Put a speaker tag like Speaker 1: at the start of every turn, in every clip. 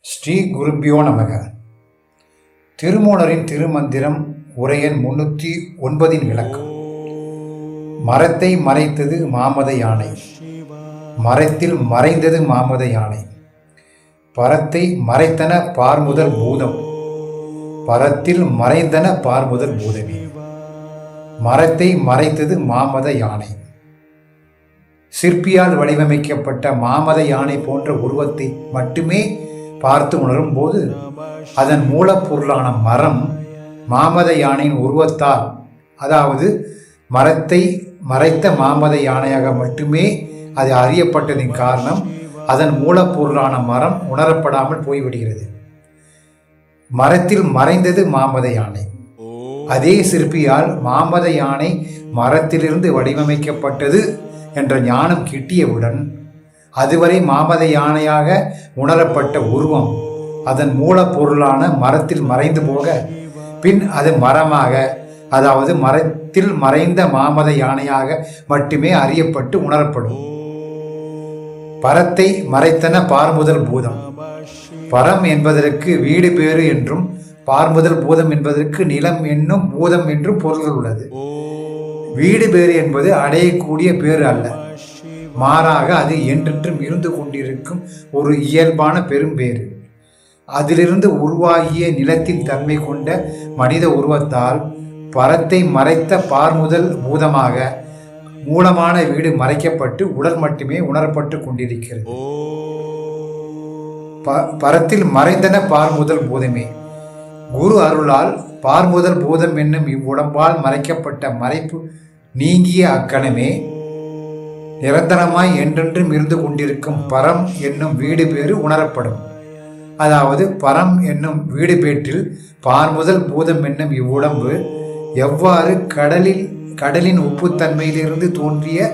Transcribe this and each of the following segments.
Speaker 1: ஸ்ரீ குருபியோ நமக. திருமூலரின் திருமந்திரம் உரையன் 309 விளக்கம். மரத்தை மறைத்தது மாமத யானை, மரத்தில் மறைந்தது மாமத யானை. பரத்தை மறைத்தன பார்முதல் பூதம், பரத்தில் மறைந்தன பார்முதல் பூதமே. மரத்தை மறைத்தது மாமத யானை. சிற்பியால் வடிவமைக்கப்பட்ட மாமத யானை போன்ற உருவத்தை மட்டுமே பார்த்து உணரும் போது அதன் மூலப்பொருளான மரம் மாமத யானையின் உருவத்தால், அதாவது மரத்தை மறைத்த மாமத யானையாக மட்டுமே அது அறியப்பட்டதின் காரணம் அதன் மூலப்பொருளான மரம் உணரப்படாமல் போய்விடுகிறது. மரத்தில் மறைந்தது மாமத யானை. அதே சிற்பியால் மாமத யானை மரத்திலிருந்து வடிவமைக்கப்பட்டது என்ற ஞானம் கிட்டியவுடன் அதுவரை மாமத யானையாக உணரப்பட்ட உருவம் அதன் மூலப்பொருளான மரத்தில் மறைந்து போக பின் அது மரமாக, அதாவது மரத்தில் மறைந்த மாமத யானையாக மட்டுமே அறியப்பட்டு உணரப்படும். பரத்தை மறைத்தன பார்முதல் பூதம். பரம் என்பதற்கு வீடு பேறு என்றும் பார்முதல் பூதம் என்பதற்கு நிலம் என்னும் பூதம் என்றும் பொருள்கள் உள்ளது. வீடு பேறு என்பது அடையக்கூடிய பேறு அல்ல, மாறாக அது என்றென்றும் இருந்து கொண்டிருக்கும் ஒரு இயல்பான பெரும்பேறு. அதிலிருந்து உருவாகிய நிலத்தின் தன்மை கொண்ட மனித உருவத்தால் பரத்தை மறைத்த பார்முதல் பூதமாக மூலமான வீடு மறைக்கப்பட்டு உடல் மட்டுமே உணரப்பட்டு கொண்டிருக்கிறது. பரத்தில் மறைந்தன பார்முதல் பூதமே. குரு அருளால் பார்முதல் பூதம் என்னும் இவ்வுடம்பால் மறைக்கப்பட்ட மறைப்பு நீங்கிய அக்கணமே நிரந்தரமாய் என்றென்றும் இருந்து கொண்டிருக்கும் பரம் என்னும் வீடு பேறு உணரப்படும். அதாவது பரம் என்னும் வீடு பேற்றில் பார்முதல் பூதம் என்னும் இவ்வுடம்பு எவ்வாறு கடலின் உப்புத்தன்மையிலிருந்து தோன்றிய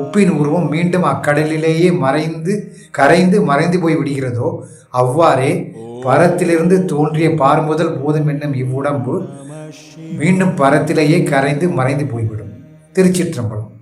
Speaker 1: உப்பின் உருவம் மீண்டும் அக்கடலிலேயே கரைந்து மறைந்து போய் விடுகிறதோ, அவ்வாறே பரத்திலிருந்து தோன்றிய பார்முதல் பூதம் என்னும் இவ்வுடம்பு மீண்டும் பரத்திலேயே கரைந்து மறைந்து போய்விடும். திருச்சிற்றம்பலம்.